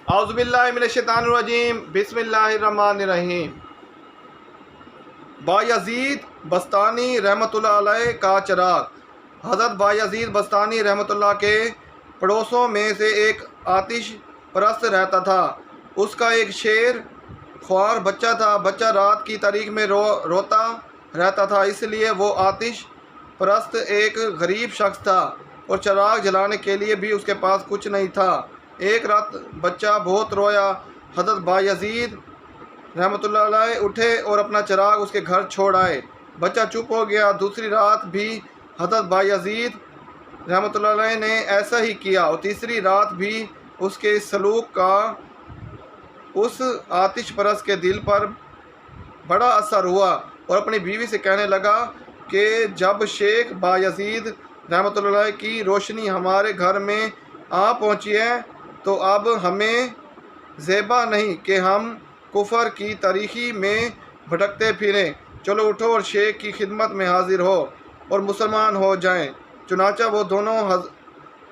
اعوذ باللہ من الشیطان الرجیم بسم اللہ الرحمن الرحیم۔ بایزید بستانی رحمۃ اللہ علیہ کا چراغ۔ حضرت بایزید بستانی رحمۃ اللہ کے پڑوسوں میں سے ایک آتش پرست رہتا تھا۔ اس کا ایک شیر خوار بچہ تھا۔ بچہ رات کی تاریکی میں روتا رہتا تھا، اس لیے وہ آتش پرست ایک غریب شخص تھا اور چراغ جلانے کے لیے بھی اس کے پاس کچھ نہیں تھا۔ ایک رات بچہ بہت رویا۔ حضرت بایزید رحمۃ اللہ علیہ اٹھے اور اپنا چراغ اس کے گھر چھوڑ آئے۔ بچہ چپ ہو گیا۔ دوسری رات بھی حضرت بایزید رحمۃ اللہ علیہ نے ایسا ہی کیا اور تیسری رات بھی اس کے اس سلوک کا اس آتش پرست کے دل پر بڑا اثر ہوا اور اپنی بیوی سے کہنے لگا کہ جب شیخ بایزید رحمۃ اللہ علیہ کی روشنی ہمارے گھر میں آ پہنچی ہے تو اب ہمیں زیبا نہیں کہ ہم کفر کی تاریکی میں بھٹکتے پھریں۔ چلو اٹھو اور شیخ کی خدمت میں حاضر ہو اور مسلمان ہو جائیں۔ چنانچہ وہ دونوں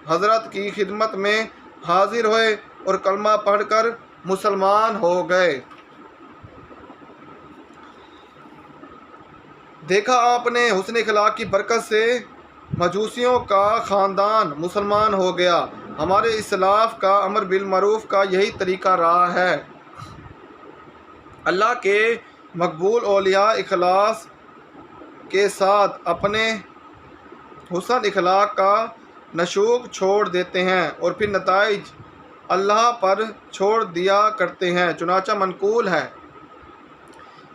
حضرت کی خدمت میں حاضر ہوئے اور کلمہ پڑھ کر مسلمان ہو گئے۔ دیکھا آپ نے حسن اخلاق کی برکت سے مجوسیوں کا خاندان مسلمان ہو گیا۔ ہمارے اسلاف کا امر بالمعروف کا یہی طریقہ رہا ہے۔ اللہ کے مقبول اولیاء اخلاص کے ساتھ اپنے حسن اخلاق کا نشوگ چھوڑ دیتے ہیں اور پھر نتائج اللہ پر چھوڑ دیا کرتے ہیں۔ چنانچہ منقول ہے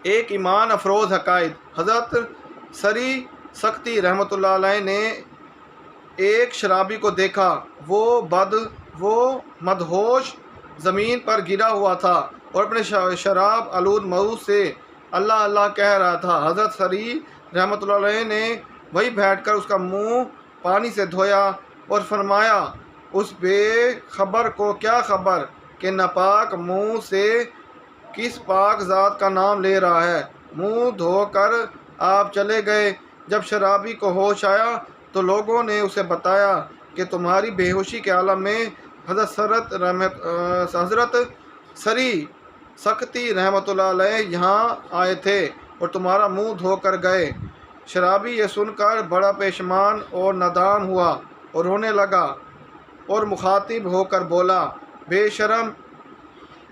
ایک ایمان افروز حقائق۔ حضرت سری سختی رحمۃ اللہ علیہ نے ایک شرابی کو دیکھا۔ وہ مدہوش زمین پر گرا ہوا تھا اور اپنے شراب آلود منہ سے اللہ اللہ کہہ رہا تھا۔ حضرت سری رحمۃ اللہ علیہ نے وہیں بیٹھ کر اس کا منہ پانی سے دھویا اور فرمایا اس بے خبر کو کیا خبر کہ ناپاک منہ سے کس پاک ذات کا نام لے رہا ہے۔ منہ دھو کر آپ چلے گئے۔ جب شرابی کو ہوش آیا تو لوگوں نے اسے بتایا کہ تمہاری بے ہوشی کے عالم میں حضرت سری سختی رحمۃ اللہ علیہ یہاں آئے تھے اور تمہارا منہ دھو کر گئے۔ شرابی یہ سن کر بڑا پشیمان اور نادام ہوا اور رونے لگا اور مخاطب ہو کر بولا بے شرم،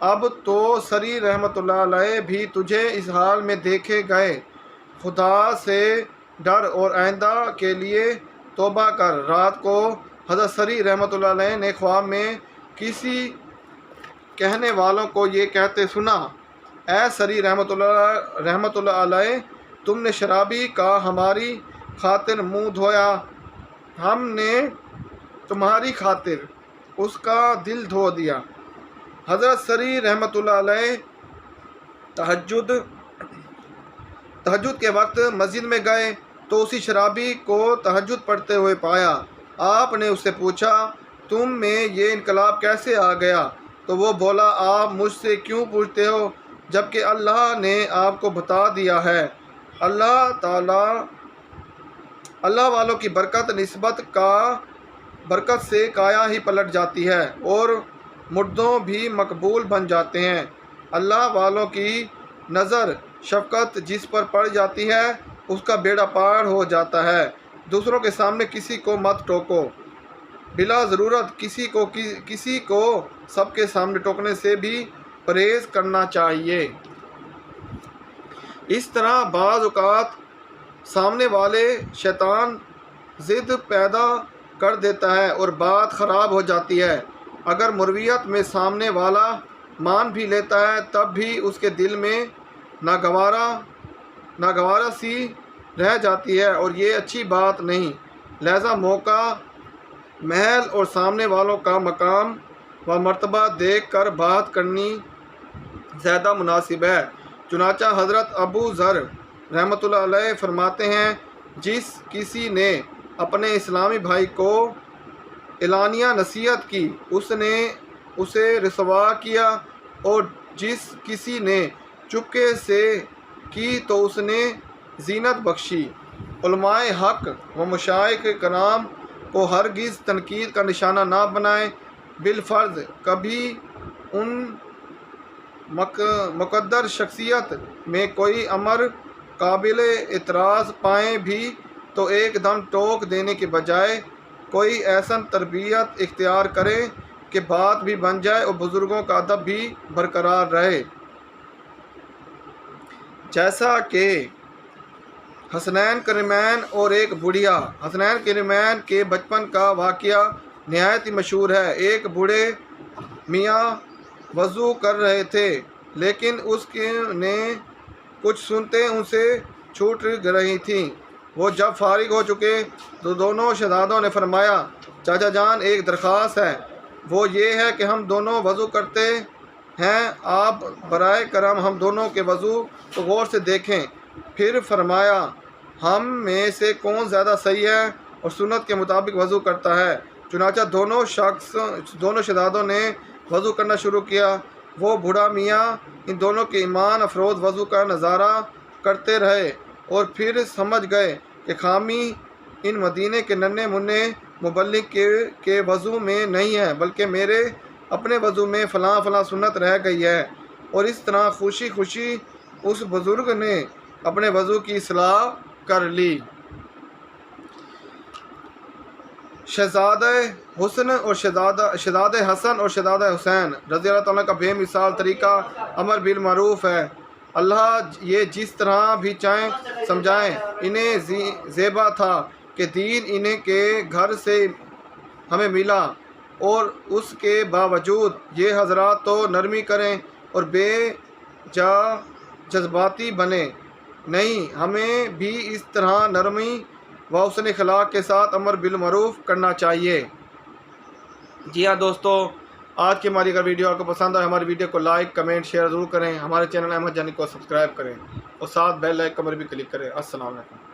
اب تو سری رحمۃ اللہ علیہ بھی تجھے اس حال میں دیکھے گئے۔ خدا سے ڈر اور آئندہ کے لیے توبہ کر۔ رات کو حضرت سری رحمۃ اللہ علیہ نے خواب میں کسی کہنے والوں کو یہ کہتے سنا، اے سری رحمۃ اللہ علیہ، تم نے شرابی کا ہماری خاطر منہ دھویا، ہم نے تمہاری خاطر اس کا دل دھو دیا۔ حضرت سری رحمۃ اللہ علیہ تہجد کے وقت مسجد میں گئے تو اسی شرابی کو تہجد پڑھتے ہوئے پایا۔ آپ نے اس سے پوچھا تم میں یہ انقلاب کیسے آ گیا؟ تو وہ بولا آپ مجھ سے کیوں پوچھتے ہو جبکہ اللہ نے آپ کو بتا دیا ہے۔ اللہ والوں کی برکت سے کایا ہی پلٹ جاتی ہے اور مردوں بھی مقبول بن جاتے ہیں۔ اللہ والوں کی نظر شفقت جس پر پڑ جاتی ہے اس کا بیڑا پار ہو جاتا ہے۔ دوسروں کے سامنے کسی کو مت ٹوکو، بلا ضرورت کسی کو سب کے سامنے ٹوکنے سے بھی پرہیز کرنا چاہیے۔ اس طرح بعض اوقات سامنے والے شیطان ضد پیدا کر دیتا ہے اور بات خراب ہو جاتی ہے۔ اگر مرویت میں سامنے والا مان بھی لیتا ہے تب بھی اس کے دل میں ناگوارا سی رہ جاتی ہے اور یہ اچھی بات نہیں۔ لہذا موقع محل اور سامنے والوں کا مقام و مرتبہ دیکھ کر بات کرنی زیادہ مناسب ہے۔ چنانچہ حضرت ابو ذر رحمۃ اللہ علیہ فرماتے ہیں جس کسی نے اپنے اسلامی بھائی کو اعلانیہ نصیحت کی اس نے اسے رسوا کیا اور جس کسی نے چپکے سے کی تو اس نے زینت بخشی۔ علماء حق و مشائخ کرام کو ہرگز تنقید کا نشانہ نہ بنائیں، بالفرض کبھی ان مقدر شخصیت میں کوئی امر قابل اعتراض پائیں بھی تو ایک دم ٹوک دینے کے بجائے کوئی ایسا تربیت اختیار کریں کہ بات بھی بن جائے اور بزرگوں کا ادب بھی برقرار رہے۔ جیسا کہ حسنین کریمین اور ایک بڑھیا۔ حسنین کریمین کے بچپن کا واقعہ نہایت ہی مشہور ہے۔ ایک بوڑھے میاں وضو کر رہے تھے، لیکن اس نے کچھ سنتے ان سے چھوٹ رہی تھیں۔ وہ جب فارغ ہو چکے تو دونوں شہزادوں نے فرمایا، چاچا جان ایک درخواست ہے، وہ یہ ہے کہ ہم دونوں وضو کرتے ہیں، آپ برائے کرم ہم دونوں کے وضو کو غور سے دیکھیں۔ پھر فرمایا، ہم میں سے کون زیادہ صحیح ہے اور سنت کے مطابق وضو کرتا ہے؟ چنانچہ دونوں شہزادوں نے وضو کرنا شروع کیا۔ وہ بوڑھا میاں ان دونوں کے ایمان افروز وضو کا نظارہ کرتے رہے اور پھر سمجھ گئے کہ خامی ان مدینے کے ننھے منھے مبلغ کے وضو میں نہیں ہے، بلکہ میرے اپنے وضو میں فلاں فلاں سنت رہ گئی ہے۔ اور اس طرح خوشی خوشی اس بزرگ نے اپنے وضو کی اصلاح کر لی۔ شہزادہ حسن اور شہزادہ حسن اور شہزادہ حسین رضی اللہ تعالیٰ کا بے مثال طریقہ امر بالمعروف ہے۔ اللہ یہ جس طرح بھی چاہیں سمجھائیں، انہیں زیبا تھا کہ دین انہیں کے گھر سے ہمیں ملا، اور اس کے باوجود یہ حضرات تو نرمی کریں اور بے جا جذباتی بنے نہیں، ہمیں بھی اس طرح نرمی و حسن اخلاق کے ساتھ امر بالمعروف کرنا چاہیے۔ جی ہاں دوستو، آج کی ہماری اگر ویڈیو آپ کو پسند آئے ہماری ویڈیو کو لائک کمنٹ شیئر ضرور کریں، ہمارے چینل احمد جانی کو سبسکرائب کریں اور ساتھ بیل آئیکن پر بھی کلک کریں۔ السلام علیکم۔